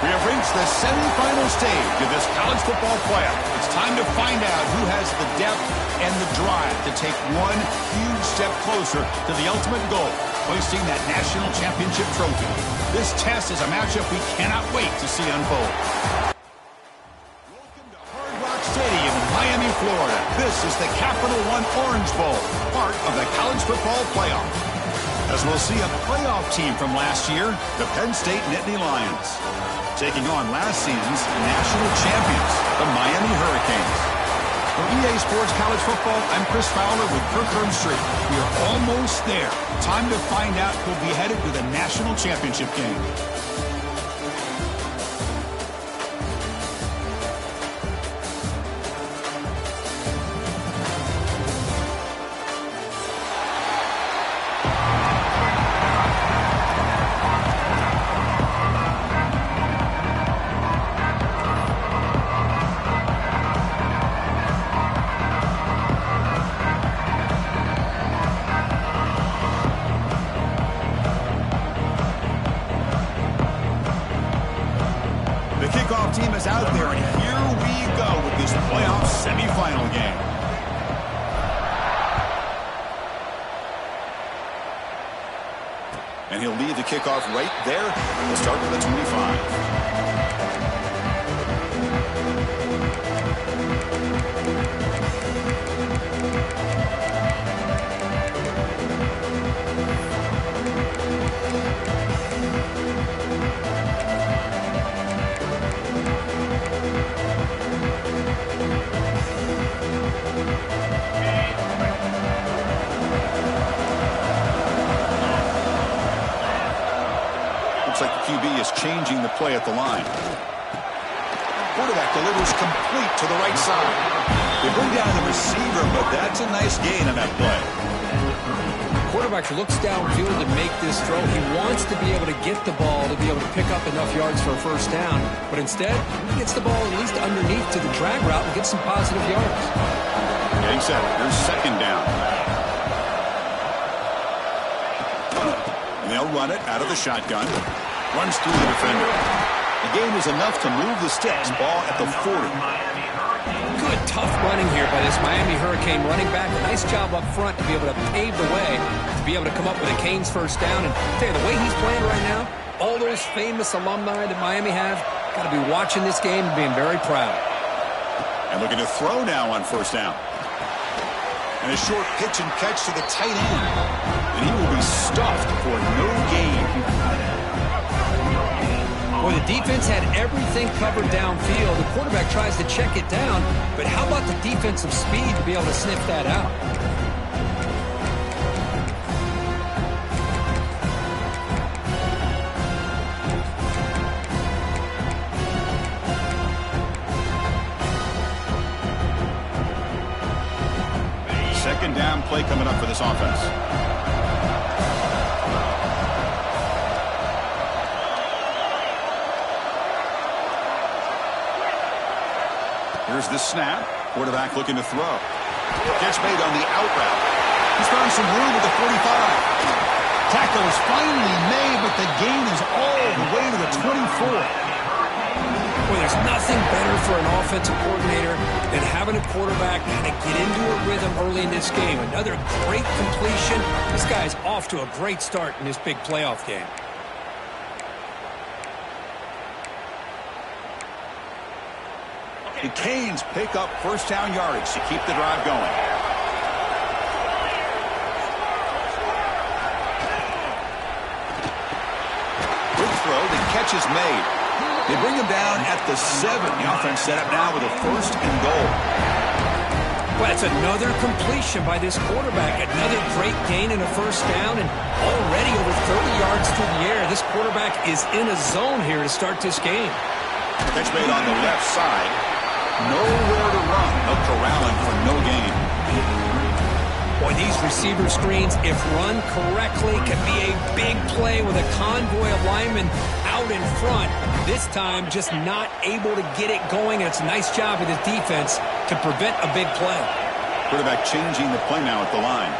We have reached the semifinal stage of this college football playoff. It's time to find out who has the depth and the drive to take one huge step closer to the ultimate goal, hoisting that national championship trophy. This test is a matchup we cannot wait to see unfold. Welcome to Hard Rock Stadium in Miami, Florida. This is the Capital One Orange Bowl, part of the college football playoff. As we'll see a playoff team from last year, the Penn State Nittany Lions, taking on last season's national champions, the Miami Hurricanes. For EA Sports College Football, I'm Chris Fowler with Kirk Herbstreit. We are almost there. Time to find out who'll be headed to the national championship game. Team is out there, and here we go with this playoff semifinal game. And he'll lead the kickoff right there. We'll start with the 25. Looks like the QB is changing the play at the line. Quarterback delivers complete to the right side. They bring down the receiver, but that's a nice gain on that play. Quarterback looks downfield to make this throw. He wants to be able to get the ball to be able to pick up enough yards for a first down, but instead he gets the ball at least underneath to the drag route and gets some positive yards. Getting set. Here's second down. And they'll run it out of the shotgun. Runs through the defender. The gain is enough to move the sticks. Ball at the 40. Good, tough running here by this Miami Hurricane running back. Nice job up front to be able to pave the way, to be able to come up with a Canes first down. And tell you, the way he's playing right now, all those famous alumni that Miami have, got to be watching this game and being very proud. And looking to throw now on first down. And a short pitch and catch to the tight end. And he will be stuffed for no gain. Well, the defense had everything covered downfield. The quarterback tries to check it down, but how about the defensive speed to be able to sniff that out? Second down play coming up for this offense. Here's the snap. Quarterback looking to throw. Catch made on the out route. He's found some room at the 45. Tackle is finally made, but the gain is all the way to the 24. Well, there's nothing better for an offensive coordinator than having a quarterback kind of get into a rhythm early in this game. Another great completion. This guy's off to a great start in this big playoff game. The Canes pick up first down yardage to keep the drive going. Good throw. The catch is made. They bring him down at the 7. The offense set up now with a first and goal. Well, it's another completion by this quarterback. Another great gain and a first down, and already over 30 yards through the air. This quarterback is in a zone here to start this game. Catch made on the left side. Nowhere to run. They'll corral him for no gain. Boy, these receiver screens, if run correctly, can be a big play with a convoy of linemen out in front. This time, just not able to get it going. And it's a nice job of the defense to prevent a big play. Quarterback changing the play now at the line.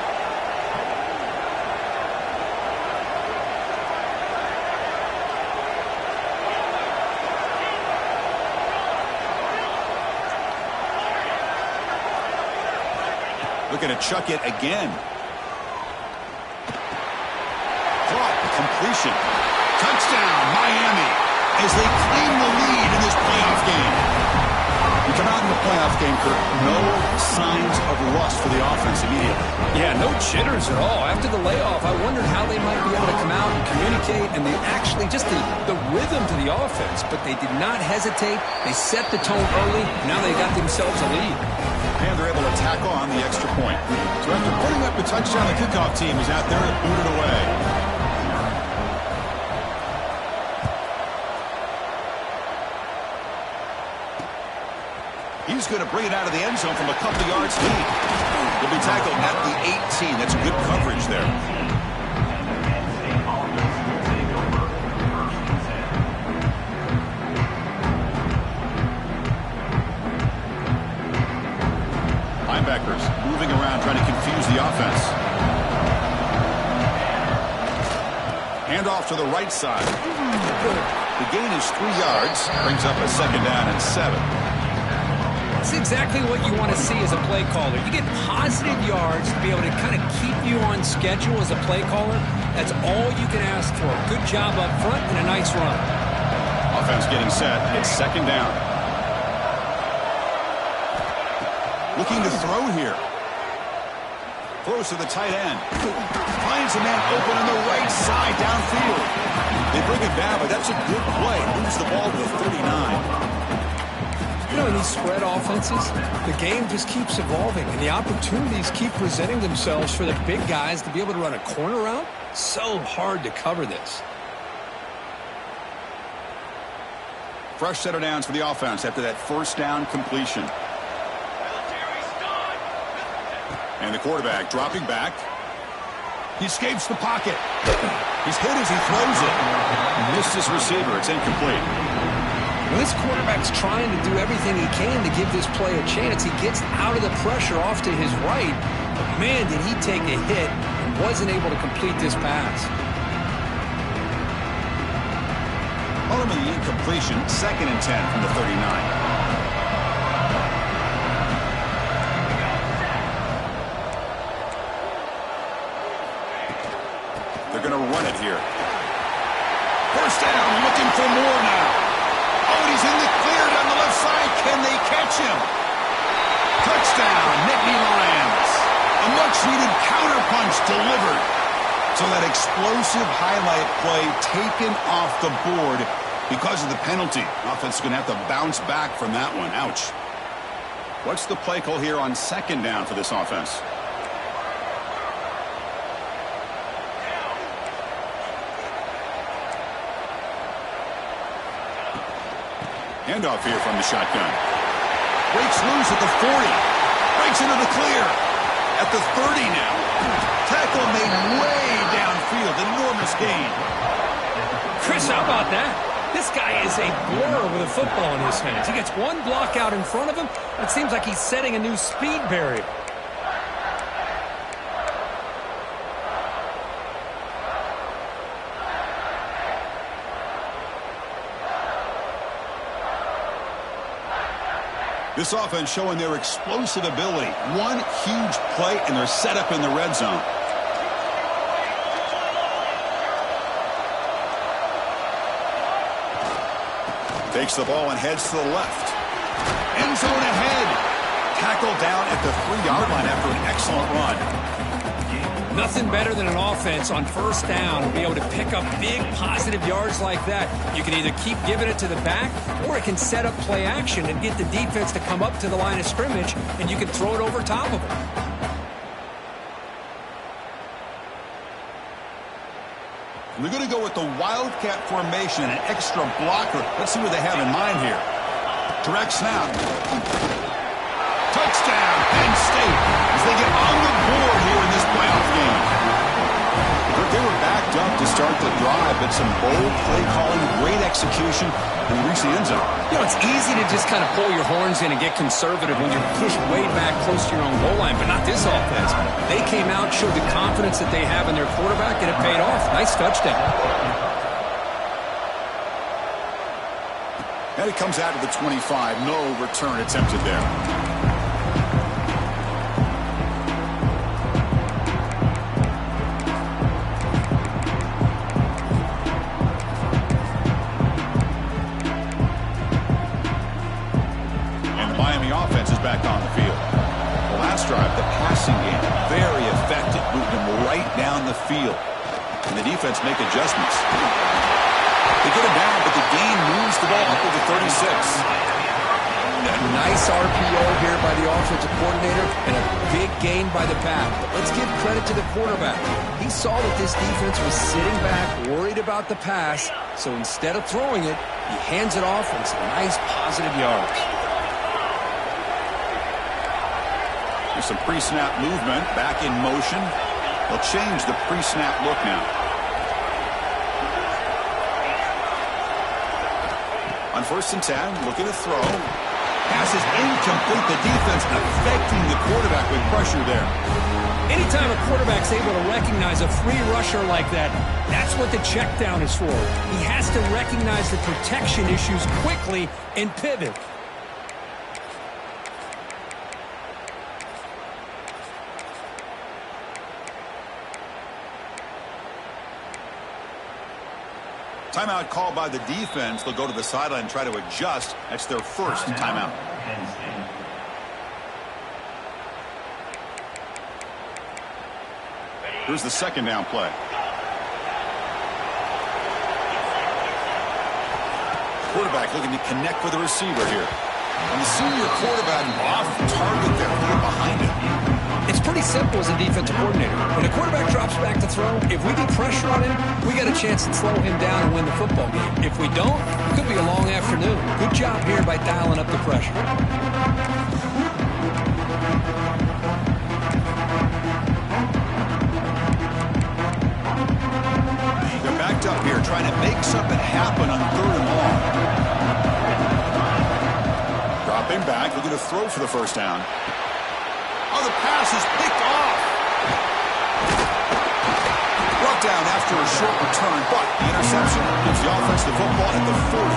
Looking to chuck it again. Caught. Completion. Touchdown, Miami, as they claim the lead in this playoff game. You come out in the playoff game, Kirk, no signs of rust for the offense immediately. Yeah, no jitters at all. After the layoff, I wondered how they might be able to come out and communicate, and they actually just the rhythm to the offense, but they did not hesitate. They set the tone early. Now they got themselves a lead. And they're able to tackle on the extra point. So after putting up the touchdown, the kickoff team is out there to boot it away. He's going to bring it out of the end zone from a couple yards deep. He'll be tackled at the 18. That's good coverage there. Linebackers moving around, trying to confuse the offense. Hand off to the right side. The gain is 3 yards. Brings up a 2nd down and 7. That's exactly what you want to see as a play caller. You get positive yards to be able to kind of keep you on schedule as a play caller. That's all you can ask for. Good job up front and a nice run. Offense getting set. It's 2nd down. Looking to throw here. Throws to the tight end. Finds a man open on the right side downfield. They bring it down, but that's a good play. Moves the ball to the 39. You know, in these spread offenses, the game just keeps evolving, and the opportunities keep presenting themselves for the big guys to be able to run a corner route. So hard to cover this. Fresh set of downs for the offense after that 1st down completion. And the quarterback dropping back. He escapes the pocket. He's hit as he throws it. Missed his receiver. It's incomplete. Well, this quarterback's trying to do everything he can to give this play a chance. He gets out of the pressure off to his right. But man, did he take a hit and wasn't able to complete this pass. Ultimately, the incompletion, 2nd and 10 from the 39. They're going to run it here. 1st down, looking for more now. Oh, he's in the clear down the left side. Can they catch him? Touchdown, Nittany Lions. A much-needed counterpunch delivered. So that explosive highlight play taken off the board because of the penalty. Offense is going to have to bounce back from that one. Ouch. What's the play call here on 2nd down for this offense? Handoff here from the shotgun. Breaks loose at the 40. Breaks into the clear. At the 30 now. Tackle made way downfield. Enormous gain. Chris, how about that? This guy is a blur with a football in his hands. He gets one block out in front of him. It seems like he's setting a new speed barrier. This offense showing their explosive ability. One huge play, and they're set up in the red zone. Takes the ball and heads to the left. End zone ahead. Tackled down at the 3-yard line after an excellent run. Nothing better than an offense on 1st down to be able to pick up big positive yards like that. You can either keep giving it to the back, or it can set up play action and get the defense to come up to the line of scrimmage, and you can throw it over top of them. They're going to go with the Wildcat formation, an extra blocker. Let's see what they have in mind here. Direct snap. Touchdown, Penn State, as they get on the board here in this playoff game. But they were backed up to start the drive, but some bold play calling, great execution, and they reach the end zone. You know, it's easy to just kind of pull your horns in and get conservative when you're pushed way back close to your own goal line, but not this offense. They came out, showed the confidence that they have in their quarterback, and it paid off. Nice touchdown. And it comes out of the 25. No return attempted there. back on the field. The last drive, the passing game, very effective, moved him right down the field. And the defense make adjustments. They get him down, but the gain moves the ball up to the 36. Nice RPO here by the offensive coordinator and a big gain by the pack. But let's give credit to the quarterback. He saw that this defense was sitting back, worried about the pass, so instead of throwing it, he hands it off and some nice positive yards. There's some pre-snap movement, back in motion. They'll change the pre-snap look now. On 1st and 10, looking to throw. Pass is incomplete. The defense affecting the quarterback with pressure there. Anytime a quarterback's able to recognize a free rusher like that, that's what the check down is for. He has to recognize the protection issues quickly and pivot. Timeout called by the defense. They'll go to the sideline and try to adjust. That's their first timeout. Here's the 2nd down play. Quarterback looking to connect with the receiver here. And the senior quarterback off target there. Get behind him. It's pretty simple as a defensive coordinator. When a quarterback drops back to throw, if we get pressure on him, we got a chance to slow him down and win the football game. If we don't, it could be a long afternoon. Good job here by dialing up the pressure. They're backed up here trying to make something happen on 3rd and long. Dropping back, looking to throw for the 1st down. Oh, the pass is picked off. Brought down after a short return, but the interception gives the offense the football at the 40.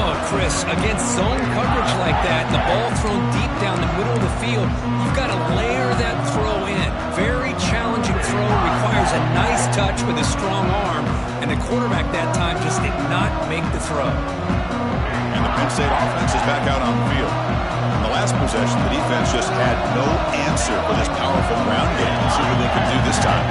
Oh, Chris, against zone coverage like that, the ball thrown deep down the middle of the field, you've got to layer that throw in. Very challenging throw, requires a nice touch with a strong arm, and the quarterback that time just did not make the throw. And the Penn State offense is back out on the field. In the last possession, the defense just had no answer for this powerful ground game. Let's see what they can do this time.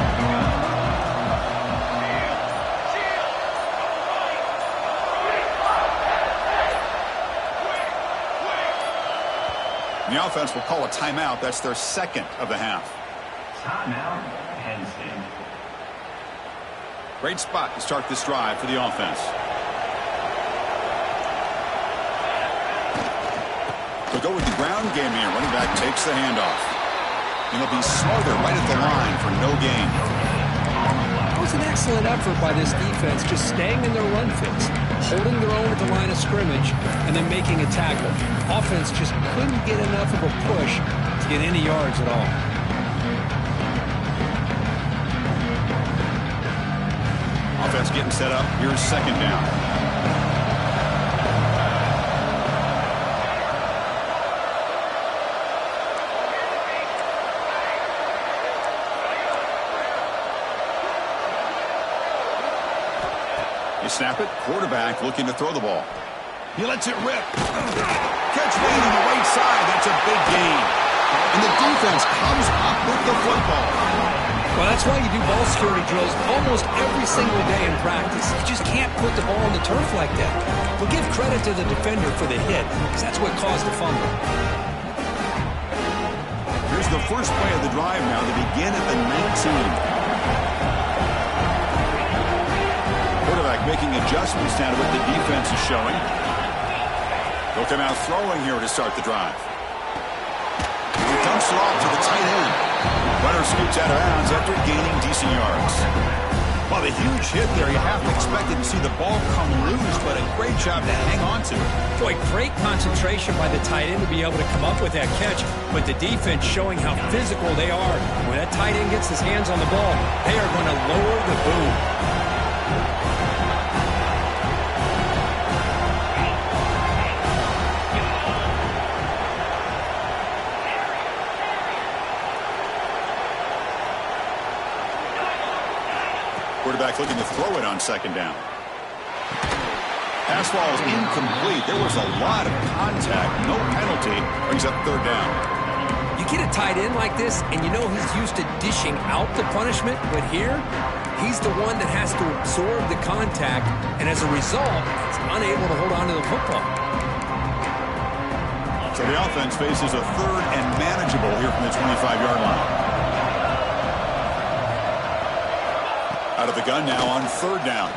And the offense will call a timeout. That's their 2nd of the half. Timeout, Penn State. Great spot to start this drive for the offense. They'll go with the ground game here. Running back takes the handoff. And they'll be smothered right at the line for no gain. It was an excellent effort by this defense, just staying in their run fits, holding their own at the line of scrimmage, and then making a tackle. Offense just couldn't get enough of a push to get any yards at all. Offense getting set up. Here's 2nd down. You snap it. Quarterback looking to throw the ball. He lets it rip. Catch made on the right side. That's a big gain. And the defense comes up with the football. Well, that's why you do ball security drills almost every single day in practice. You just can't put the ball on the turf like that. We'll give credit to the defender for the hit, because that's what caused the fumble. Here's the first play of the drive now. They begin at the 19. Quarterback making adjustments now to what the defense is showing. They'll come out throwing here to start the drive. He dumps it off to the tight end. Runner scoots out of bounds after gaining decent yards. Well, the huge hit there, you half expected to see the ball come loose, but a great job to hang on to. Boy, great concentration by the tight end to be able to come up with that catch, but the defense showing how physical they are. When that tight end gets his hands on the ball, they are going to lower the boom. Quarterback looking to throw it on 2nd down. Pass ball is incomplete. There was a lot of contact. No penalty. Brings up third down. You get a tight end like this, and you know he's used to dishing out the punishment, but here, he's the one that has to absorb the contact, and as a result, he's unable to hold on to the football. So the offense faces a third and manageable here from the 25-yard line. Out of the gun now on third down.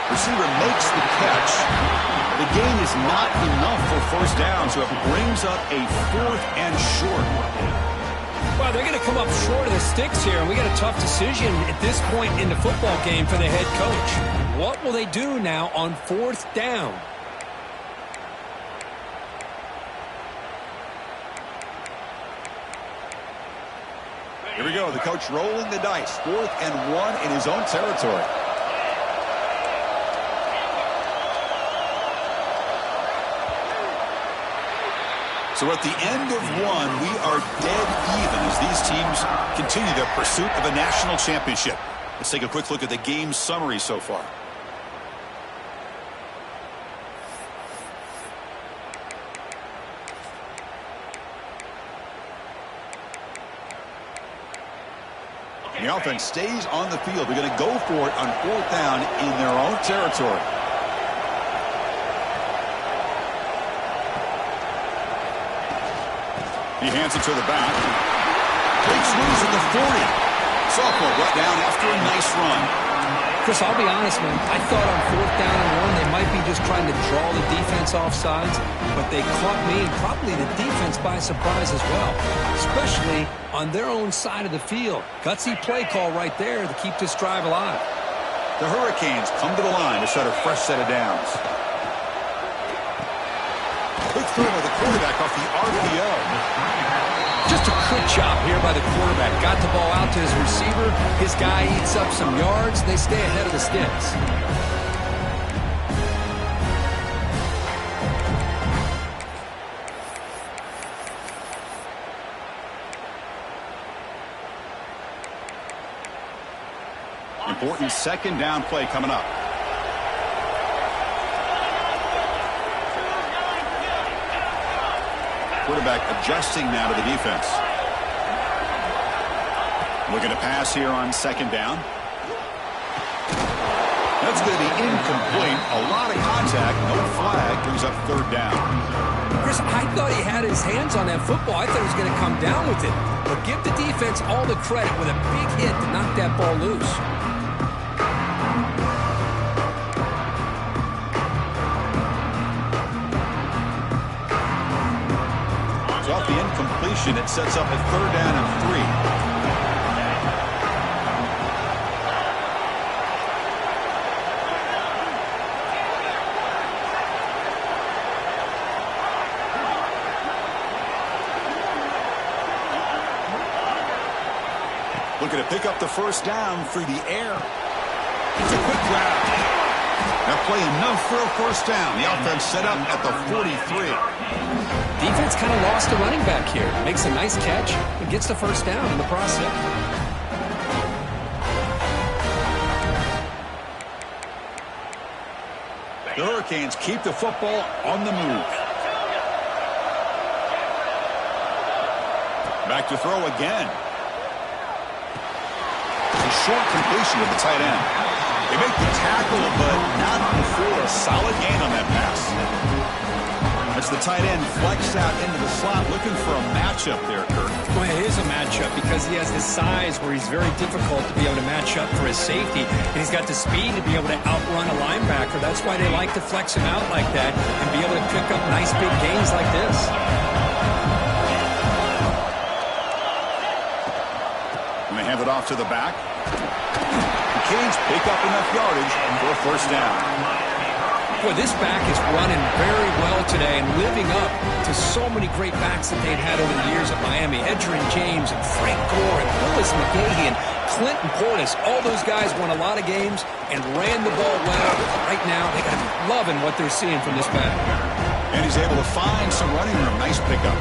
Receiver makes the catch. The gain is not enough for first down, so it brings up a fourth and short. Well, they're going to come up short of the sticks here, and we got a tough decision at this point in the football game for the head coach. What will they do now on fourth down? Here we go. The coach rolling the dice. 4th and 1 in his own territory. So at the end of one, we are dead even as these teams continue their pursuit of a national championship. Let's take a quick look at the game summary so far. The offense stays on the field. They're going to go for it on fourth down in their own territory. He hands it to the back. Breaks loose at the 40. Sophomore brought down after a nice run. Chris, I'll be honest, man. I thought on fourth down and 1 they might be just trying to draw the defense off sides, but they caught me and probably the defense by surprise as well, especially on their own side of the field. Gutsy play call right there to keep this drive alive. The Hurricanes come to the line to set a fresh set of downs. Quick throw by the quarterback off the RPO. Just a quick job here by the quarterback. Got the ball out to his receiver. His guy eats up some yards. They stay ahead of the sticks. Important second down play coming up. Quarterback adjusting now to the defense. Looking to pass here on second down. That's going to be incomplete. A lot of contact. No flag. Brings up third down. Chris, I thought he had his hands on that football. I thought he was going to come down with it. But give the defense all the credit with a big hit to knock that ball loose. Off the incompletion, it sets up a third down and 3. Looking to pick up the first down through the air. It's a quick grab. That play enough for a first down. The offense set up at the 43. Defense kind of lost a running back here. Makes a nice catch and gets the first down in the process. The Hurricanes keep the football on the move. Back to throw again. A short completion to the tight end. They make the tackle, but not before a solid gain on that pass. As the tight end flexed out into the slot, looking for a matchup there, Kurt. Well, it is a matchup because he has the size where he's very difficult to be able to match up for his safety. And he's got the speed to be able to outrun a linebacker. That's why they like to flex him out like that and be able to pick up nice big gains like this. And they hand it off to the back. The Canes pick up enough yardage for a first down. Boy, this back is running very well today and living up to so many great backs that they've had over the years at Miami. Edgerrin James and Frank Gore and Willis McGahee and Clinton Portis. All those guys won a lot of games and ran the ball well. Right now, they got to be loving what they're seeing from this back. And he's able to find some running room. Nice pickup.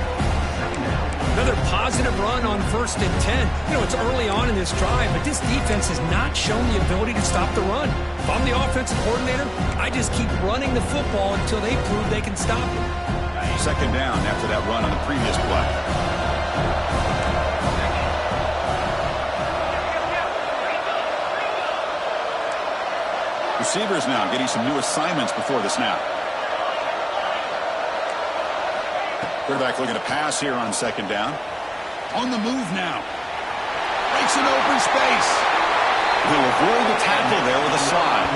Another positive run on 1st and 10. You know, it's early on in this drive, but this defense has not shown the ability to stop the run. If I'm the offensive coordinator, I just keep running the football until they prove they can stop it. 2nd down after that run on the previous play. Receivers now getting some new assignments before the snap. Quarterback looking to pass here on 2nd down. On the move now. Breaks an open space. He'll avoid the tackle there with a slide.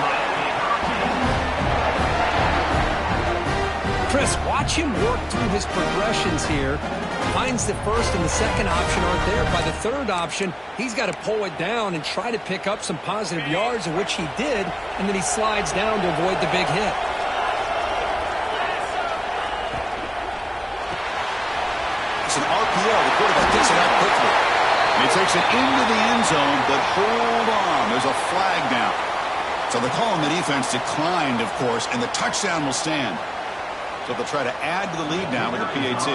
Chris, watch him work through his progressions here. Finds the 1st and the 2nd option aren't there. By the 3rd option, he's got to pull it down and try to pick up some positive yards, which he did, and then he slides down to avoid the big hit. It's an RPO. The quarterback gets it out quickly. And he takes it into the end zone, but hold on. There's a flag down. So the call on the defense declined, of course, and the touchdown will stand. So they'll try to add to the lead now with the PAT.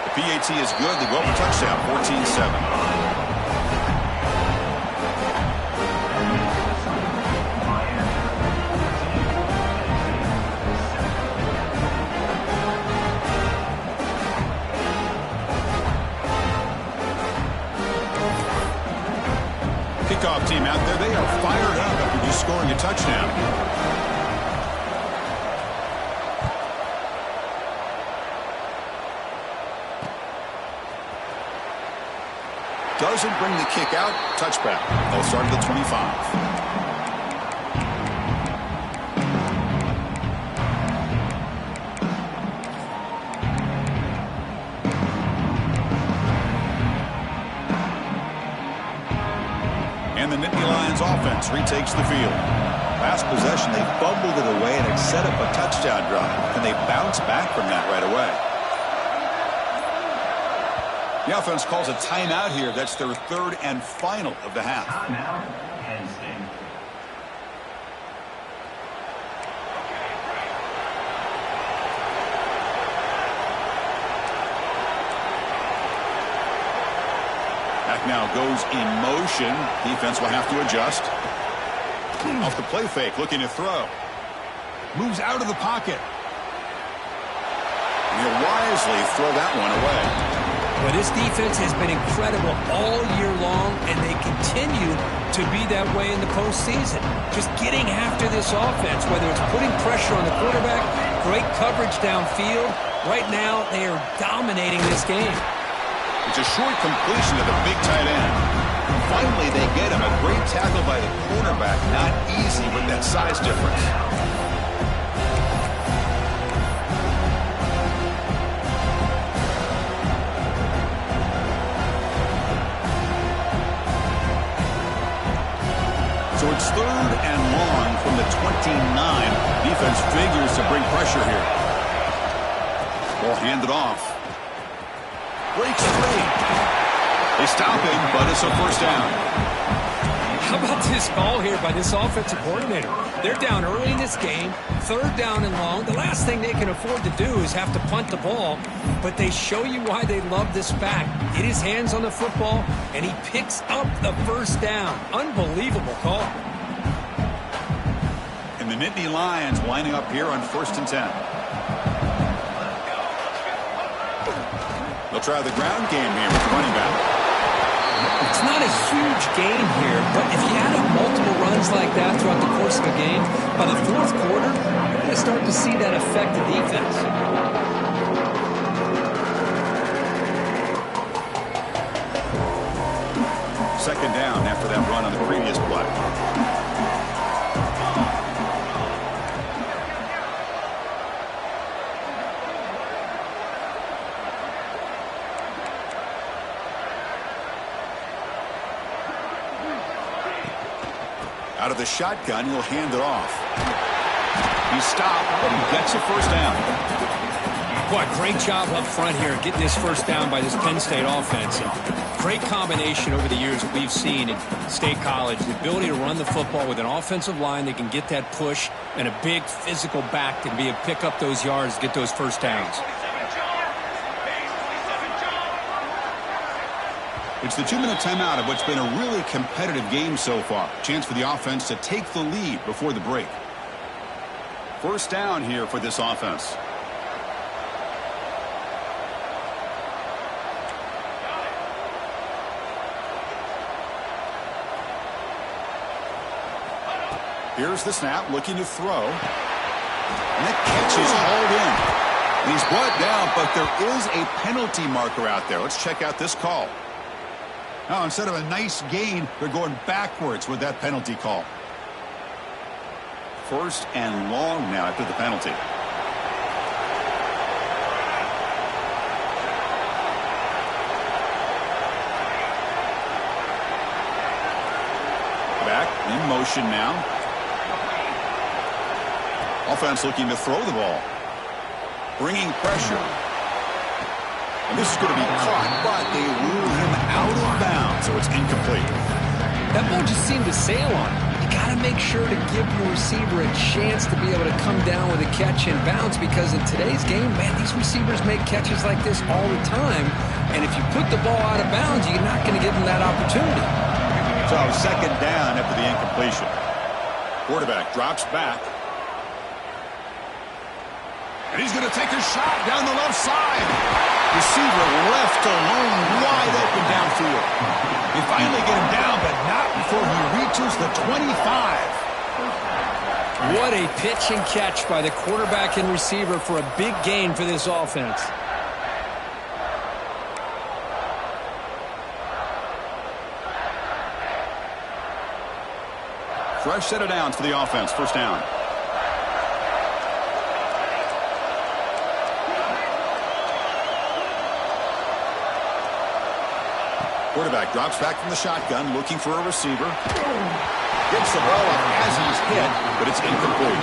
The PAT is good. They go up a touchdown, 14-7. Kickoff team out there, they are fired up after just scoring a touchdown. Doesn't bring the kick out. Touchback. They'll start at the 25. And the Nittany Lions offense retakes the field. Last possession, they fumbled it away and it set up a touchdown drive. And they bounce back from that right away. The offense calls a timeout here. That's their 3rd and final of the half. Timeout, Penn State. Now goes in motion. Defense will have to adjust. Off the play fake, looking to throw. Moves out of the pocket. And he'll wisely throw that one away. Well, this defense has been incredible all year long, and they continue to be that way in the postseason. Just getting after this offense, whether it's putting pressure on the quarterback, great coverage downfield. Right now, they are dominating this game. It's a short completion to the big tight end. Finally, they get him. A great tackle by the quarterback. Not easy with that size difference. So it's 3rd and long from the 29. Defense figures to bring pressure here. Ball handed off. Breaks free. They stop him, but it's a 1st down. How about this call here by this offensive coordinator? They're down early in this game, 3rd down and long. The last thing they can afford to do is have to punt the ball, but they show you why they love this back. Get his hands on the football, and he picks up the 1st down. Unbelievable call. And the Nittany Lions lining up here on 1st and 10. They'll try the ground game here with the running back. It's not a huge gain here, but if you add up multiple runs like that throughout the course of a game, by the 4th quarter, you're going to start to see that affect the defense. Second down after that run on the previous play. Out of the shotgun, he'll hand it off. He's stopped, but he gets a 1st down. Boy, great job up front here getting this 1st down by this Penn State offense. And great combination over the years that we've seen in State College. The ability to run the football with an offensive line that can get that push and a big physical back to be able to pick up those yards, get those first downs. It's the 2-minute timeout of what's been a really competitive game so far. Chance for the offense to take the lead before the break. First down here for this offense. Here's the snap, looking to throw. And that catch is hauled in. And he's brought down, but there is a penalty marker out there. Let's check out this call. Now, instead of a nice gain, they're going backwards with that penalty call. First and long now after the penalty. Back in motion now. Offense looking to throw the ball. Bringing pressure. And this is going to be caught, but they rule him out of bounds, so it's incomplete. That ball just seemed to sail on him. You got to make sure to give your receiver a chance to be able to come down with a catch and bounce, because in today's game, man, these receivers make catches like this all the time. And if you put the ball out of bounds, you're not going to give them that opportunity. So second down after the incompletion. Quarterback drops back. And he's going to take a shot down the left side. Receiver left alone, wide open downfield. They finally get him down, but not before he reaches the 25. What a pitch and catch by the quarterback and receiver for a big gain for this offense. Fresh set of downs for the offense. First down. Quarterback drops back from the shotgun, looking for a receiver. Gets the ball up as he's hit, but it's incomplete.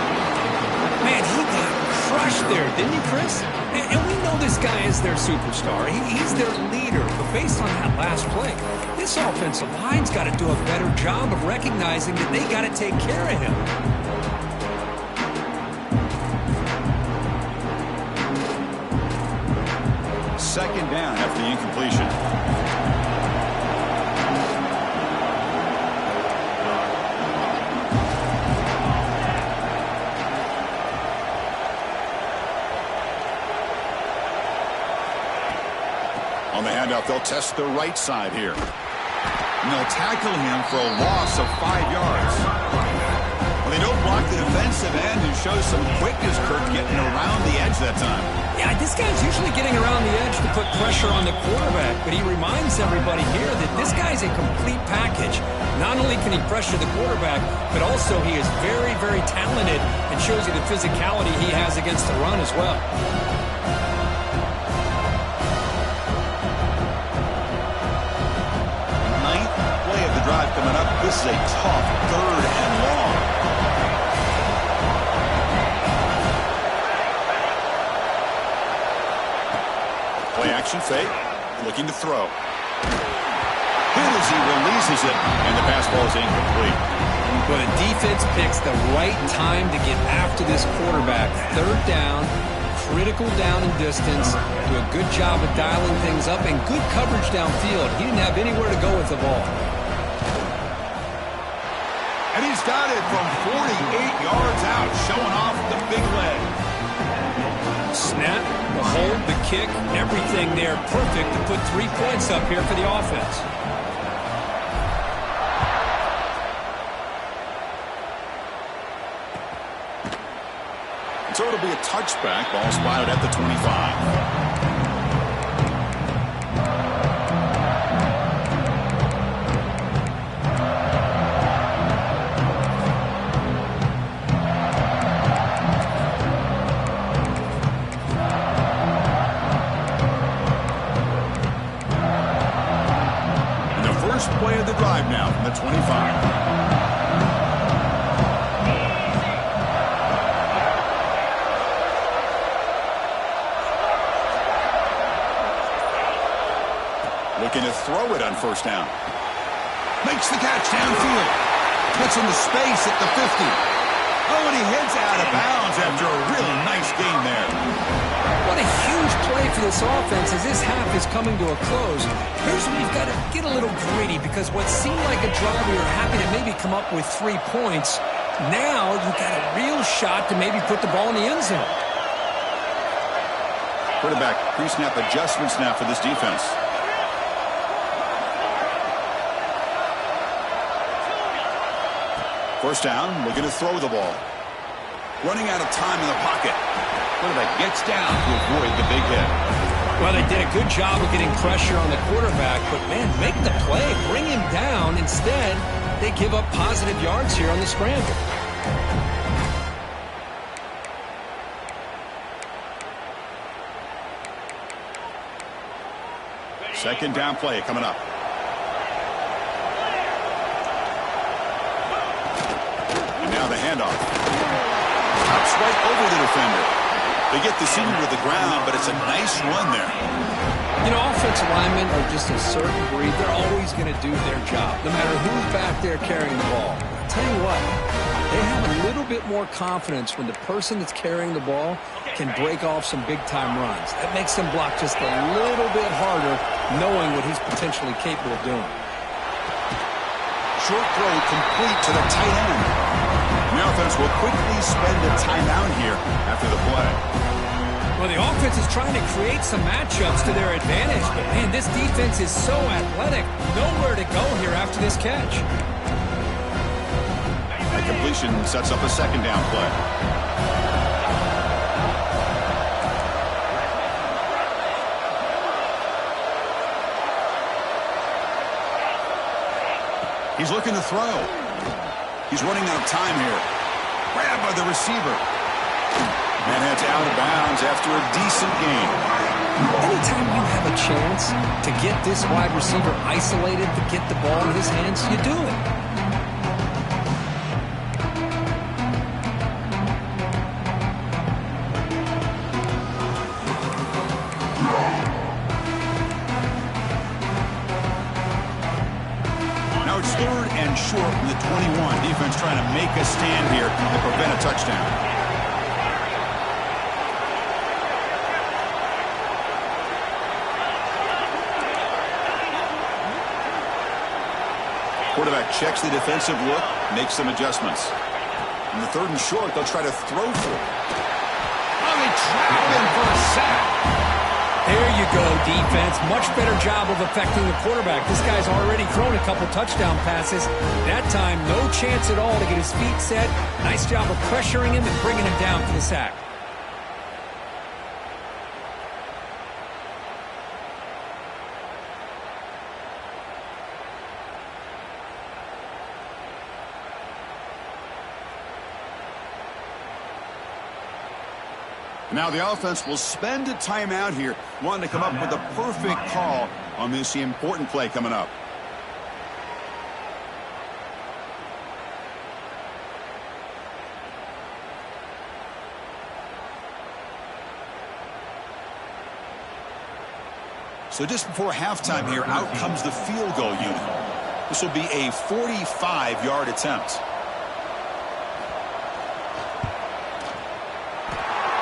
Man, he got crushed there, didn't he, Chris? And we know this guy is their superstar. He's their leader. But based on that last play, this offensive line's got to do a better job of recognizing that they got to take care of him. Second down after the incompletion. On the handoff, they'll test the right side here. And they'll tackle him for a loss of 5 yards. Well, they don't block the defensive end and show some quickness, Kirk, getting around the edge that time. Yeah, this guy's usually getting around the edge to put pressure on the quarterback, but he reminds everybody here that this guy's a complete package. Not only can he pressure the quarterback, but also he is very, very talented and shows you the physicality he has against the run as well. Drive coming up. This is a tough third and long. Play action fake. Looking to throw. Good as he releases it, and the pass ball is incomplete. Well, the defense picks the right time to get after this quarterback. Third down, critical down and distance. Do a good job of dialing things up, and good coverage downfield. He didn't have anywhere to go with the ball. And he's got it from 48 yards out, showing off the big leg. Snap, the hold, the kick, everything there perfect to put 3 points up here for the offense. So it'll be a touchback. Ball spotted at the 25. Play of the drive now from the 25. Looking to throw it on first down. Makes the catch downfield. Puts into space at the 50. Oh, and he heads out of bounds after a really nice gain there. What a huge play for this offense as this half is coming to a close. Here's where you've got to get a little gritty because what seemed like a drive we were happy to maybe come up with 3 points, now you've got a real shot to maybe put the ball in the end zone. Quarterback pre-snap adjustments now for this defense. First down, looking to throw the ball. Running out of time in the pocket. Quarterback gets down to avoid the big hit. Well, they did a good job of getting pressure on the quarterback, but, man, make the play. Bring him down. Instead, they give up positive yards here on the scramble. Second down play coming up. And now the handoff. Pops right over the defender. They get the senior to the ground, but it's a nice run there. You know, offensive linemen are just a certain breed. They're always going to do their job, no matter who's back there carrying the ball. I'll tell you what, they have a little bit more confidence when the person that's carrying the ball can break off some big-time runs. That makes them block just a little bit harder, knowing what he's potentially capable of doing. Short throw complete to the tight end. The offense will quickly spend a timeout here after the play. Well, the offense is trying to create some matchups to their advantage, but, man, this defense is so athletic. Nowhere to go here after this catch. That completion sets up a second down play. He's looking to throw. He's running out of time here. Grabbed by the receiver. And heads out of bounds after a decent gain. Anytime you have a chance to get this wide receiver isolated, to get the ball in his hands, you do it. Now it's 3rd and short from the 21. Defense trying to make a stand here to prevent a touchdown. Quarterback checks the defensive look, makes some adjustments. In the 3rd and short, they'll try to throw for it. Oh, they trap him for a sack. There you go, defense. Much better job of affecting the quarterback. This guy's already thrown a couple touchdown passes. That time, no chance at all to get his feet set. Nice job of pressuring him and bringing him down for the sack. Now the offense will spend a timeout here, wanting to come up with a perfect call on this important play coming up. So just before halftime here, out comes the field goal unit. This will be a 45-yard attempt.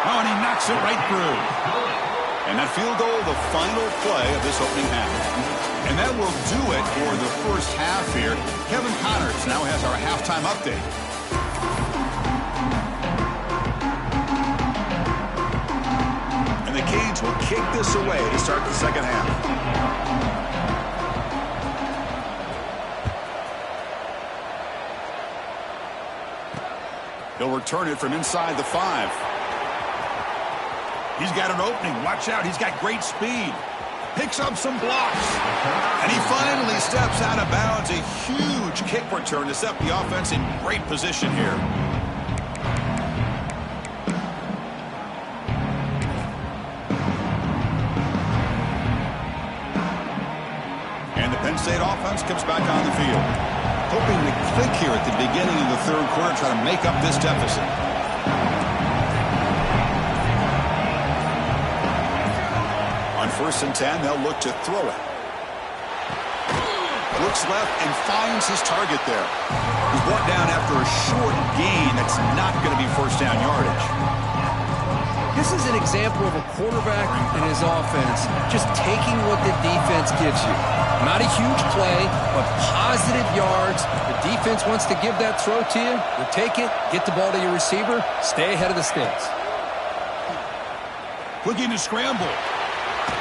Oh, and he knocks it right through. And that field goal, the final play of this opening half. And that will do it for the first half here. Kevin Connors now has our halftime update. And the Canes will kick this away to start the second half. He'll return it from inside the 5. He's got an opening. Watch out. He's got great speed. Picks up some blocks. And he finally steps out of bounds. A huge kick return to set the offense in great position here. And the Penn State offense comes back on the field. Hoping to click here at the beginning of the 3rd quarter, try to make up this deficit. On 1st and 10, they'll look to throw it. looks left and finds his target there. He's brought down after a short gain that's not going to be first down yardage. This is an example of a quarterback and his offense just taking what the defense gives you. Not a huge play, but positive yards. The defense wants to give that throw to you. You take it, get the ball to your receiver, stay ahead of the sticks. Looking to scramble.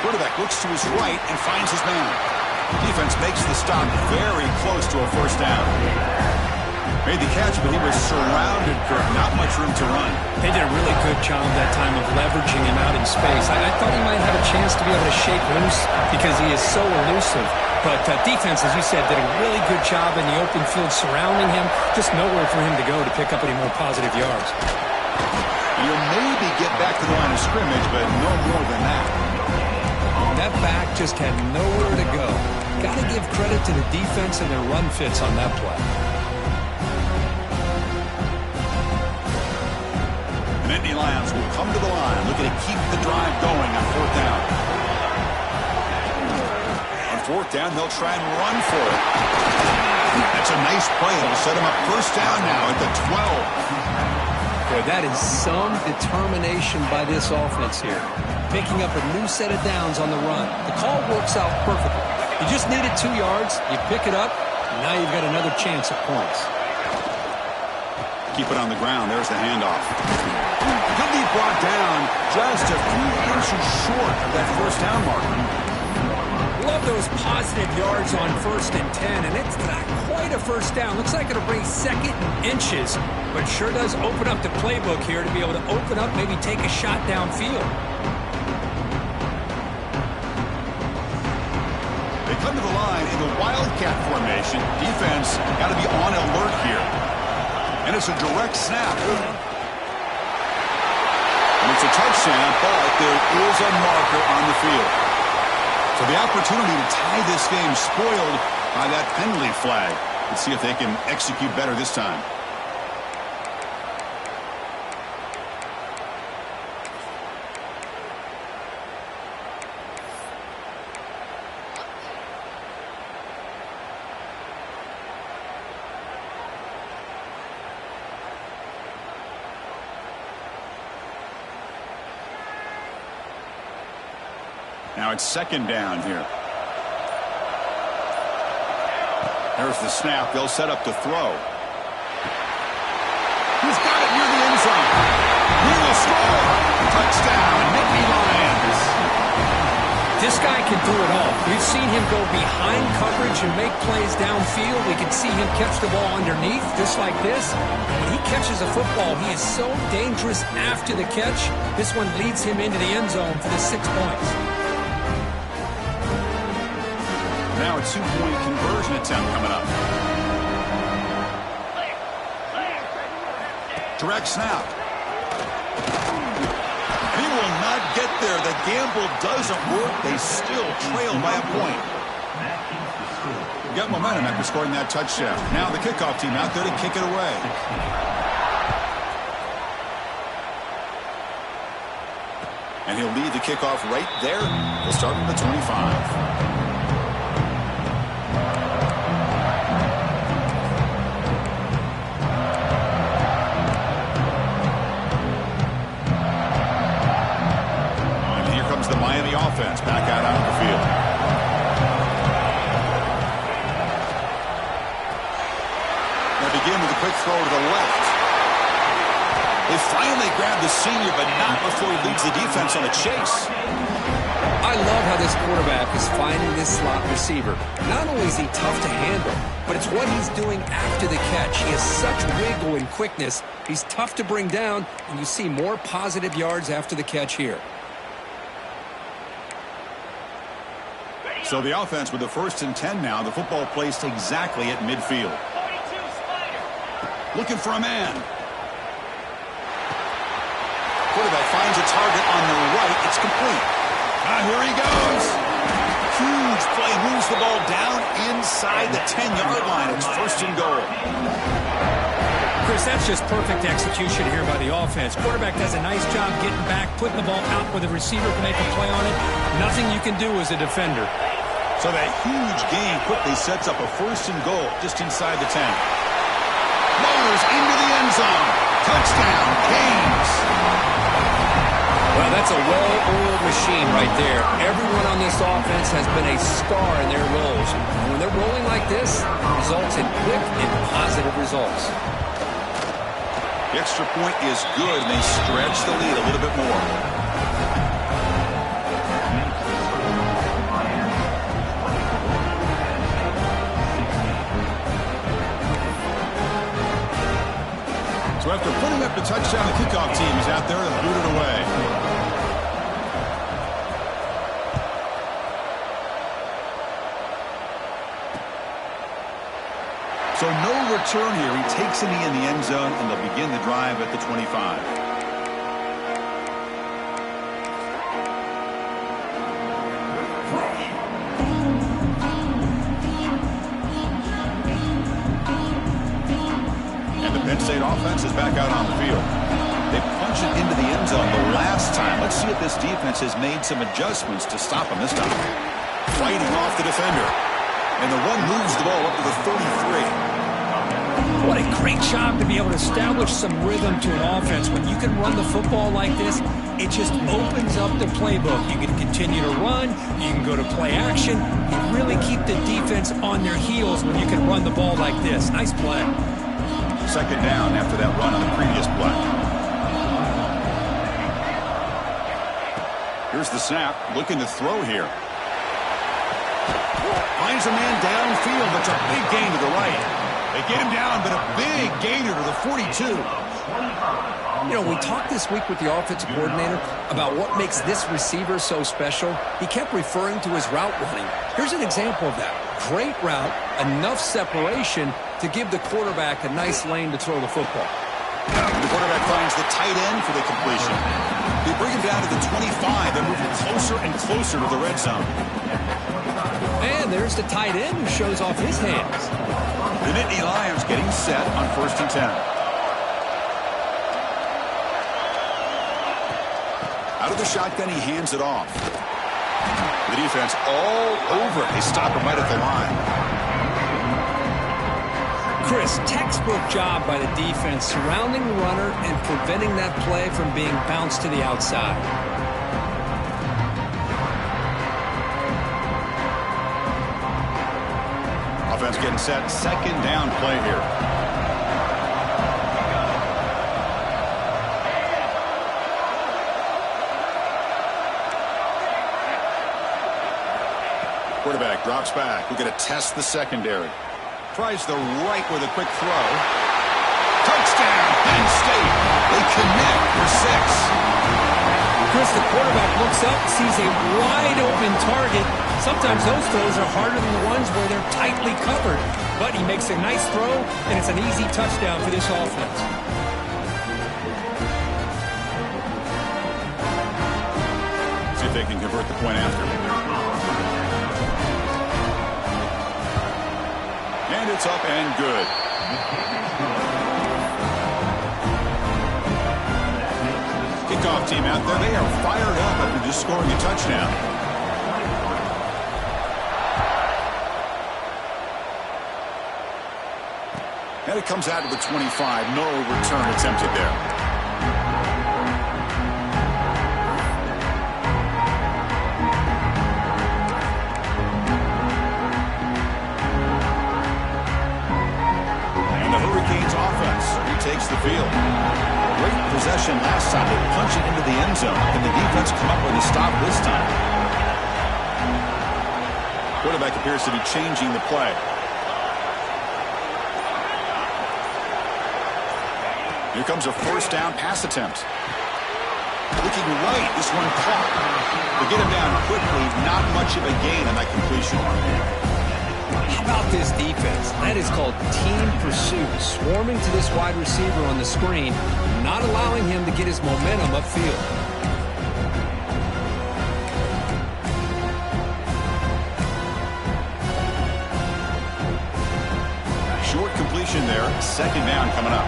Quarterback looks to his right and finds his man. Defense makes the stop very close to a first down. Made the catch, but he was surrounded, Kirk. Not much room to run. They did a really good job that time of leveraging him out in space. I thought he might have a chance to be able to shake loose because he is so elusive. But defense, as you said, did a really good job in the open field surrounding him. Just nowhere for him to go to pick up any more positive yards. You'll maybe get back to the line of scrimmage, but no more than that. That back just had nowhere to go. Got to give credit to the defense and their run fits on that play. The Nittany Lions will come to the line, looking to keep the drive going on fourth down. On fourth down, they'll try and run for it. That's a nice play. It'll set them up first down now at the 12. Boy, that is some determination by this offense here. Picking up a new set of downs on the run. The call works out perfectly. You just needed 2 yards, you pick it up, and now you've got another chance at points. Keep it on the ground. There's the handoff. Could be brought down just a few inches short of that first down mark. Love those positive yards on 1st and 10, and it's not quite a first down. Looks like it'll bring second and inches, but sure does open up the playbook here to be able to open up, maybe take a shot downfield. They come to the line in the Wildcat formation. Defense got to be on alert here. And it's a direct snap. And it's a touchdown, but there is a marker on the field. So the opportunity to tie this game spoiled by that penalty flag. Let's see if they can execute better this time. Now it's second down here. There's the snap. They'll set up to throw. He's got it near the end zone. He will score. Touchdown, Nittany Lions. This guy can do it all. We've seen him go behind coverage and make plays downfield. We can see him catch the ball underneath, just like this. When he catches a football, he is so dangerous after the catch. This one leads him into the end zone for the 6 points. Now a 2-point conversion attempt coming up. Direct snap. He will not get there. The gamble doesn't work. They still trail by a point. Got momentum after scoring that touchdown. Now the kickoff team out there to kick it away. And he'll lead the kickoff right there. He'll start from the 25. The Miami offense back out on the field. They begin with a quick throw to the left. They finally grab the senior, but not before he leads the defense on a chase. I love how this quarterback is finding this slot receiver. Not only is he tough to handle, but it's what he's doing after the catch. He has such wiggle and quickness. He's tough to bring down, and you see more positive yards after the catch here. So the offense with the 1st and 10 now. The football placed exactly at midfield. Looking for a man. Quarterback finds a target on the right. It's complete. Here he goes. Huge play. Moves the ball down inside the 10-yard line. It's 1st and goal. Chris, that's just perfect execution here by the offense. Quarterback does a nice job getting back, putting the ball out where the receiver can make a play on it. Nothing you can do as a defender. So that huge gain quickly sets up a 1st and goal just inside the 10. Motors into the end zone. Touchdown, Canes. Well, that's a well-oiled machine right there. Everyone on this offense has been a star in their roles. And when they're rolling like this, it results in quick and positive results. The extra point is good, and they stretch the lead a little bit more. So after putting up the touchdown, the kickoff team is out there to boot it away. So no return here. He takes it in the end zone, and they'll begin the drive at the 25. Penn State offense is back out on the field. They punch it into the end zone the last time. Let's see if this defense has made some adjustments to stop them this time. Fighting off the defender. And the run moves the ball up to the 33. What a great job to be able to establish some rhythm to an offense. When you can run the football like this, it just opens up the playbook. You can continue to run. You can go to play action. You really keep the defense on their heels when you can run the ball like this. Nice play. 2nd down after that run on the previous play. Here's the snap, looking to throw here. Finds a man downfield, but it's a big gain to the right. They get him down, but a big gainer to the 42. You know, we talked this week with the offensive coordinator about what makes this receiver so special. He kept referring to his route running. Here's an example of that. Great route, enough separation to give the quarterback a nice lane to throw the football. The quarterback finds the tight end for the completion. They bring him down to the 25 and move closer and closer to the red zone. And there's the tight end who shows off his hands. The Nittany Lions getting set on 1st and 10. Out of the shotgun, he hands it off. The defense all over it. They stop him right at the line. Chris, textbook job by the defense surrounding the runner and preventing that play from being bounced to the outside. Offense getting set. 2nd down play here. Quarterback drops back. We're going to test the secondary. Tries the right with a quick throw. Touchdown, Penn State. They connect for 6. Chris, the quarterback looks up, sees a wide-open target. Sometimes those throws are harder than the ones where they're tightly covered. But he makes a nice throw, and it's an easy touchdown for this offense. See if they can convert the point after. And it's up and good. Kickoff team out there. They are fired up after just scoring a touchdown. And it comes out to the 25. No return attempted there. Takes the field. Great possession last time. They punch it into the end zone. Can the defense come up with a stop this time? Quarterback appears to be changing the play. Here comes a 1st down pass attempt. Looking right, this one caught. They get him down quickly. Not much of a gain on that completion. How about this defense? That is called team pursuit. Swarming to this wide receiver on the screen, not allowing him to get his momentum upfield. Short completion there. 2nd down coming up.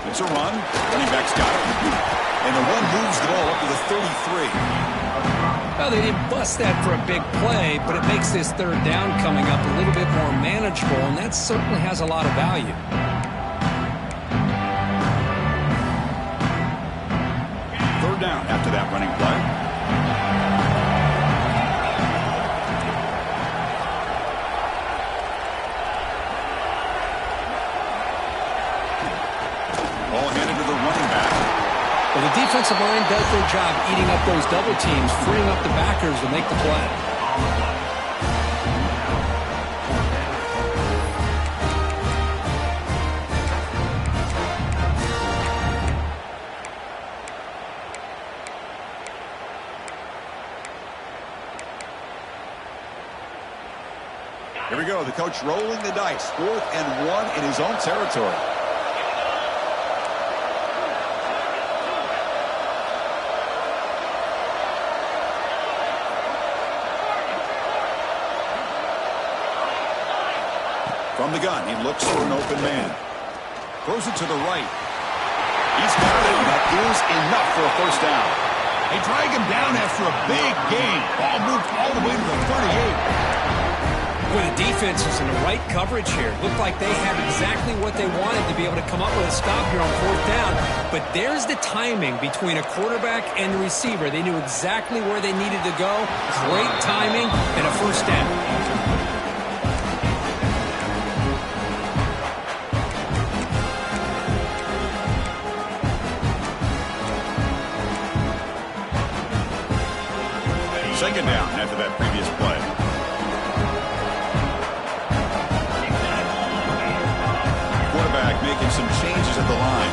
It's a run. Running back's got it. And the one moves the ball up to the 33. Well, they didn't bust that for a big play, but it makes this third down coming up a little bit more manageable, and that certainly has a lot of value. Third down after that running play. Ball handed to the running back. Well, the defensive line does their job eating up those double teams, freeing up the backers to make the play. Here we go. The coach rolling the dice. 4th and 1 in his own territory. From the gun, he looks for an open man. Throws it to the right. He's got it. That is enough for a first down. They drag him down after a big gain. Ball moved all the way to the 38. Boy, the defense is in the right coverage here. Looked like they had exactly what they wanted to be able to come up with a stop here on 4th down. But there's the timing between a quarterback and the receiver. They knew exactly where they needed to go. Great timing and a first down. Second down after that previous play. Quarterback making some changes at the line.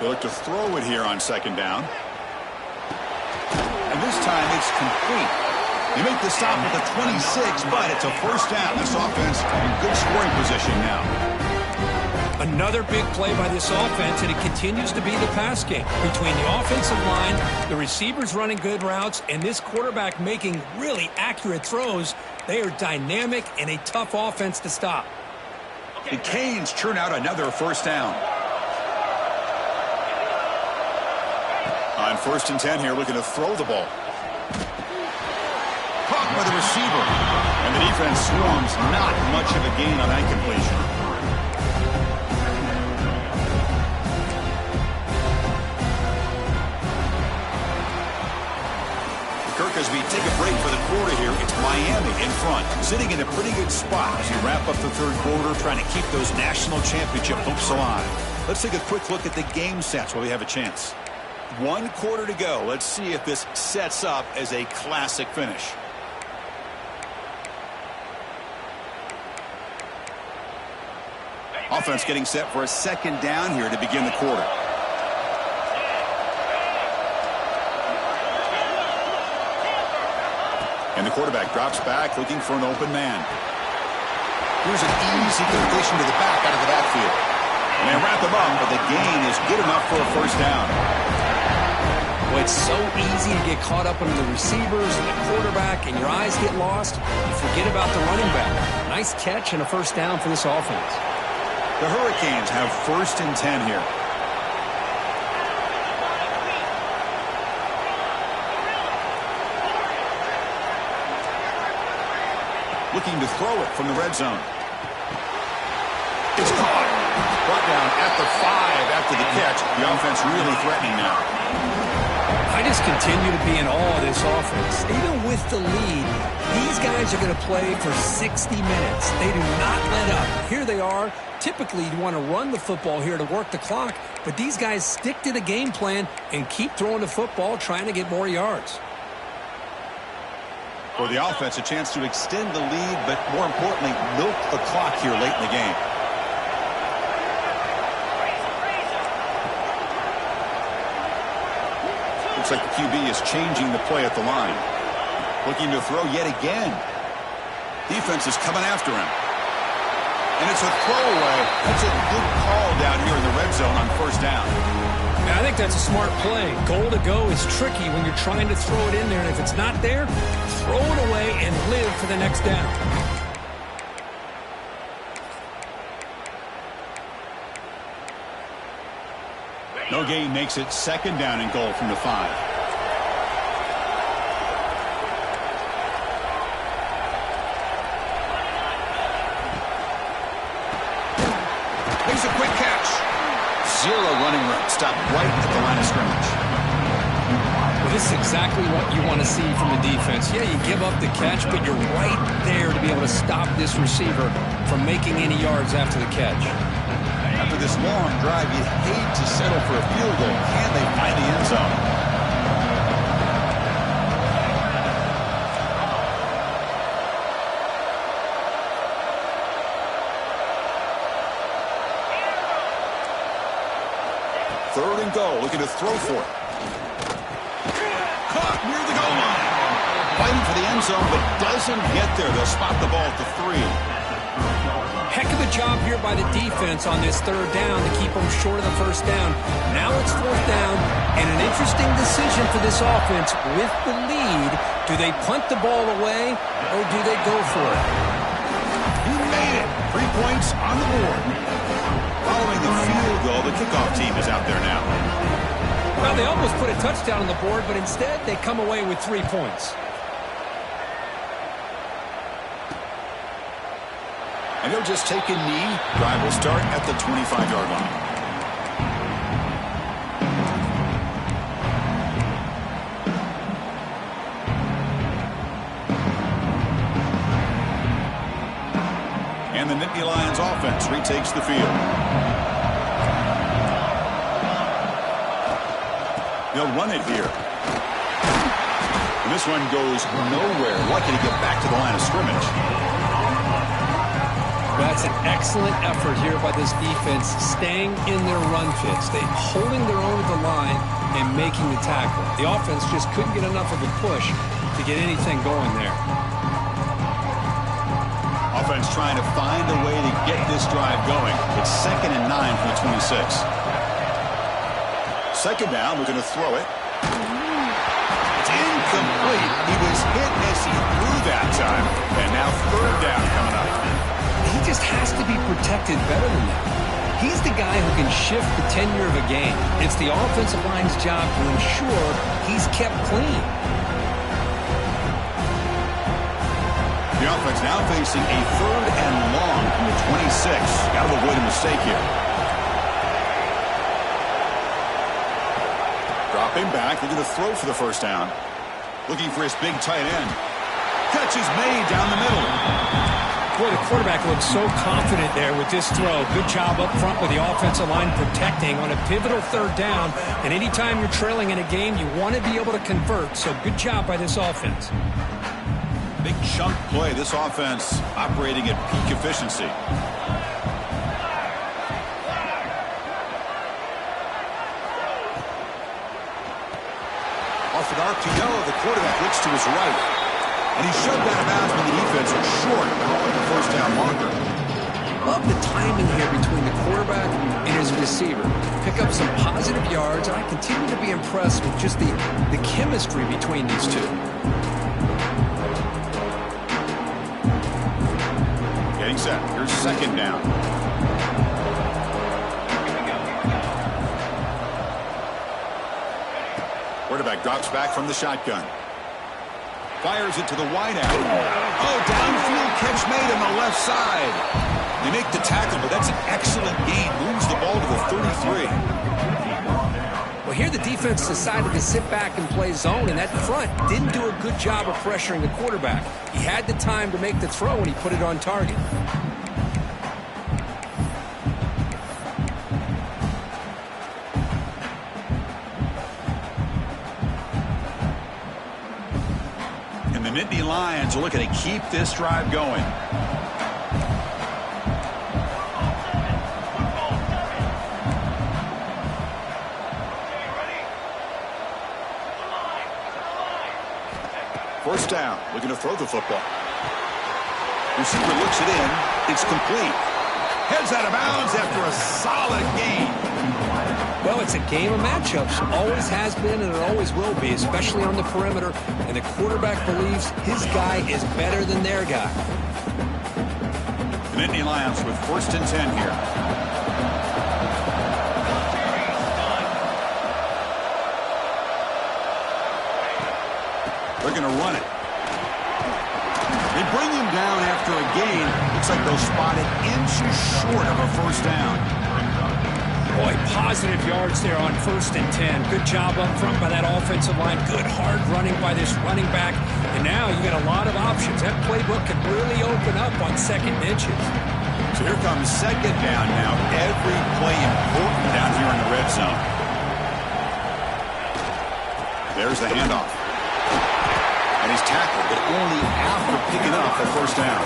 They look to throw it here on second down. And this time it's complete. They make the stop at the 26, but it's a first down. This offense in good scoring position now. Another big play by this offense, and it continues to be the pass game. Between the offensive line, the receivers running good routes, and this quarterback making really accurate throws, they are dynamic and a tough offense to stop. The Canes churn out another first down. On 1st and 10 here, looking to throw the ball. Caught by the receiver. And the defense swarms. Not much of a gain on that completion. Kirk, as we take a break for the quarter here, it's Miami in front, sitting in a pretty good spot as you wrap up the third quarter, trying to keep those national championship hopes alive. Let's take a quick look at the game stats while we have a chance. 1 quarter to go. Let's see if this sets up as a classic finish. Offense getting set for a second down here to begin the quarter. And the quarterback drops back looking for an open man. Here's an easy completion to the back out of the backfield. And they wrap him up, but the gain is good enough for a first down. Well, it's so easy to get caught up under the receivers and the quarterback, and your eyes get lost. You forget about the running back. Nice catch and a first down for this offense. The Hurricanes have 1st and 10 here. Looking to throw it from the red zone. It's caught. Brought down at the 5 after the catch. The offense really threatening now. I just continue to be in awe of this offense. Even with the lead, these guys are going to play for 60 minutes. They do not let up. Here they are. Typically, you want to run the football here to work the clock, but these guys stick to the game plan and keep throwing the football, trying to get more yards. For the offense, a chance to extend the lead, but more importantly, milk the clock here late in the game. Looks like the QB is changing the play at the line. Looking to throw yet again. Defense is coming after him. And it's a throwaway. That's a good call down here in the red zone on first down. I think that's a smart play. Goal to go is tricky when you're trying to throw it in there, and if it's not there, throw it away and live for the next down. No gain makes it second down and goal from the 5. Makes a quick catch. 0 running room. Stopped right at the line of scrimmage. Well, this is exactly what you want to see from the defense. Yeah, you give up the catch, but you're right there to be able to stop this receiver from making any yards after the catch. After this long drive, you hate to settle for a field goal. Can they find the end zone? Third and goal, looking to throw for it. Caught near the goal line. Fighting for the end zone, but doesn't get there. They'll spot the ball at the 3. Heck of a job here by the defense on this third down to keep them short of the first down. Now it's fourth down, and an interesting decision for this offense. With the lead, do they punt the ball away, or do they go for it? He made it. 3 points on the board. Following the field goal, the kickoff team is out there now. Well, they almost put a touchdown on the board, but instead they come away with 3 points. And he'll just take a knee. Drive will start at the 25-yard line. And the Nittany Lions offense retakes the field. They'll run it here. And this one goes nowhere. Lucky to get back to the line of scrimmage. That's an excellent effort here by this defense, staying in their run fits. They holding their own at the line and making the tackle. The offense just couldn't get enough of a push to get anything going there. Offense trying to find a way to get this drive going. It's 2nd and 9 from the 26. Second down, we're going to throw it. It's incomplete. He was hit as he threw that time. And now third down coming up. He just has to be protected better than that. He's the guy who can shift the tenure of a game. It's the offensive line's job to ensure he's kept clean. The offense now facing a third and long from the 26. Got to avoid a mistake here. Dropping back, looking to throw for the first down. Looking for his big tight end. Catch is made down the middle. Boy, the quarterback looks so confident there with this throw. Good job up front with the offensive line protecting on a pivotal third down. And anytime you're trailing in a game, you want to be able to convert. So good job by this offense. Big chunk play. This offense operating at peak efficiency. Off an RPO, the quarterback looks to his right. And he shoved out of bounds when the defense was short of the first down marker. Love the timing here between the quarterback and his receiver. Pick up some positive yards, and I continue to be impressed with just the chemistry between these two. Getting set. Here's second down. Quarterback drops back from the shotgun. Fires it to the wideout. Oh, downfield catch made on the left side. They make the tackle, but that's an excellent gain. Moves the ball to the 33. Well, here the defense decided to sit back and play zone, and that front didn't do a good job of pressuring the quarterback. He had the time to make the throw, and he put it on target. And the Nittany Lions are looking to keep this drive going. First down, looking to throw the football. Receiver looks it in. It's complete. Heads out of bounds after a solid gain. Well, it's a game of matchups. Always has been and it always will be, especially on the perimeter. And the quarterback believes his guy is better than their guy. The Nittany Lions with 1st and 10 here. They're going to run it. They bring him down after a gain. Looks like they'll spot it inches short of a 1st down. Boy, positive yards there on 1st and 10. Good job up front by that offensive line. Good hard running by this running back. And now you got a lot of options. That playbook can really open up on 2nd and inches. So here comes 2nd down now. Every play important down here in the red zone. There's the handoff. And he's tackled, but only after picking up the 1st down.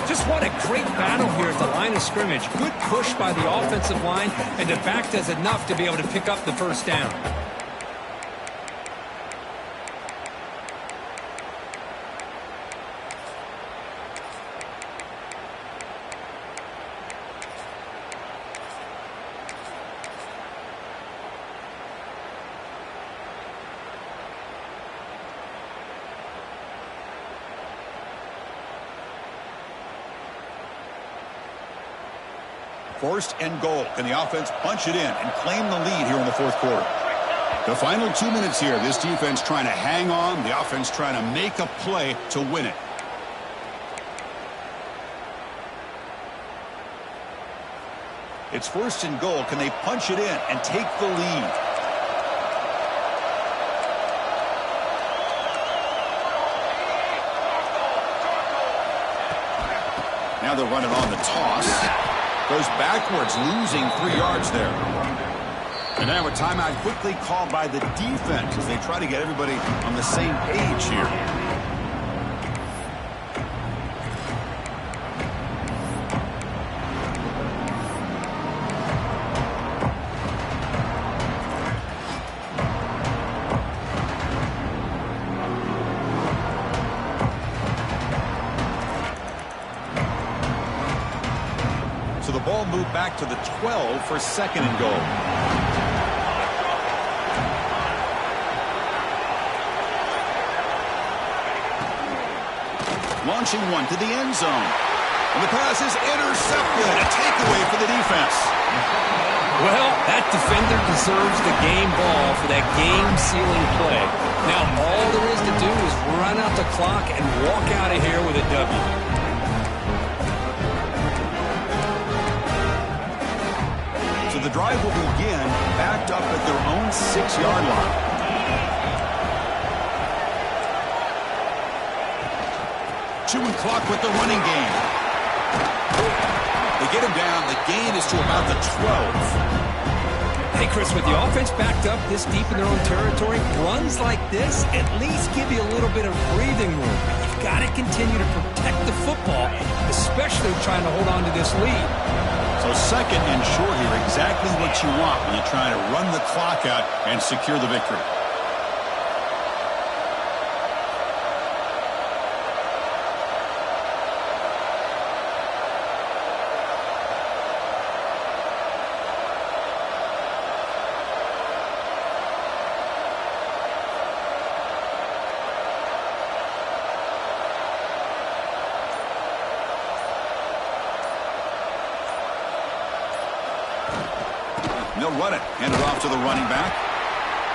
Just what a great battle here at the line of scrimmage. Good push by the offensive line, and the back does enough to be able to pick up the 1st down. First and goal. Can the offense punch it in and claim the lead here in the 4th quarter? The final 2 minutes here. This defense trying to hang on. The offense trying to make a play to win it. It's 1st and goal. Can they punch it in and take the lead? Now they're running on the toss. Goes backwards, losing 3 yards there. And now a timeout quickly called by the defense as they try to get everybody on the same page here. So the ball moved back to the 12 for 2nd and goal. Launching one to the end zone. And the pass is intercepted. A takeaway for the defense. Well, that defender deserves the game ball for that game-sealing play. Now all there is to do is run out the clock and walk out of here with a W. So the drive will begin backed up at their own 6-yard line. Chewing clock with the running game. They get him down. The gain is to about the 12. Hey, Chris, with the offense backed up this deep in their own territory, runs like this at least give you a little bit of breathing room. You've got to continue to protect the football, especially trying to hold on to this lead. So 2nd and short here, exactly what you want when you're trying to run the clock out and secure the victory. And they'll run it. Hand it off to the running back.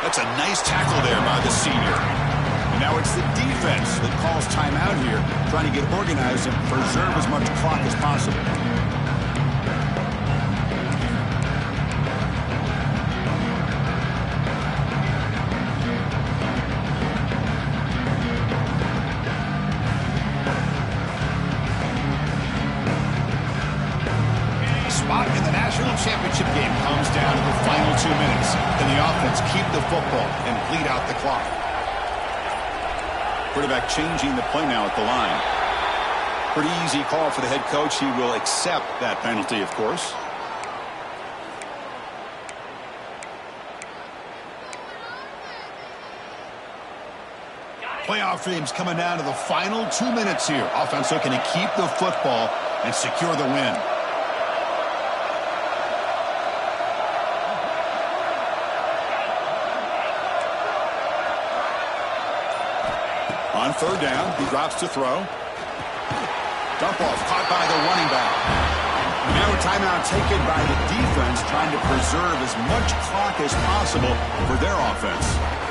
That's a nice tackle there by the senior. And now it's the defense that calls timeout here, trying to get organized and preserve as much clock as possible. Spot in the national championship game comes down to the final 2 minutes. Can the offense keep the football and bleed out the clock? Quarterback changing the play now at the line. Pretty easy call for the head coach. He will accept that penalty, of course. Playoff dreams coming down to the final 2 minutes here. Offense looking to keep the football and secure the win. On third down, he drops to throw. Dump off caught by the running back. Now a timeout taken by the defense, trying to preserve as much clock as possible for their offense.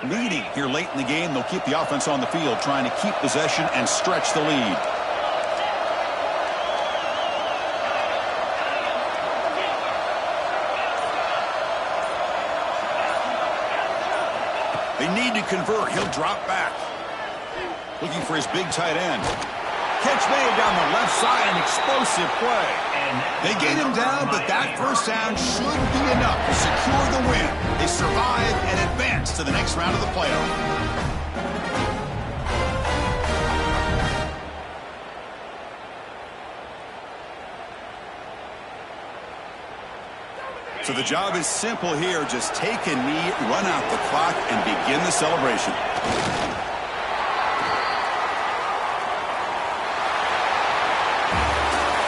Leading here late in the game, they'll keep the offense on the field, trying to keep possession and stretch the lead. They need to convert. He'll drop back. Looking for his big tight end. Catch made down the left side, an explosive play. They get him down, but that first down should be enough to secure the win. They survive and advance to the next round of the playoff. So the job is simple here. Just take a knee, run out the clock, and begin the celebration.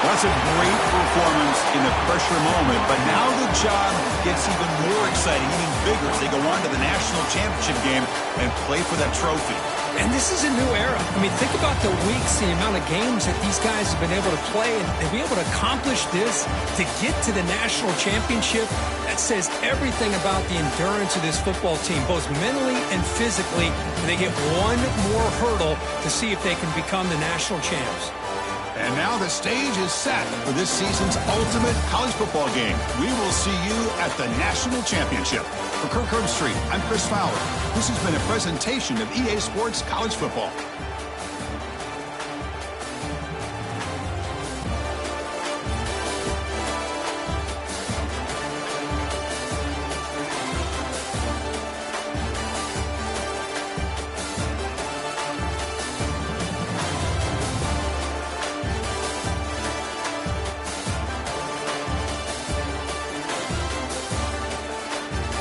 That's a great performance in the pressure moment, but now the job gets even more exciting, even bigger as they go on to the national championship game and play for that trophy. And this is a new era. I mean, think about the weeks, the amount of games that these guys have been able to play, and to be able to accomplish this, to get to the national championship, that says everything about the endurance of this football team, both mentally and physically. And they get one more hurdle to see if they can become the national champs. And now the stage is set for this season's ultimate college football game. We will see you at the national championship. For Kirk Herbstreit, I'm Chris Fowler. This has been a presentation of EA Sports College Football.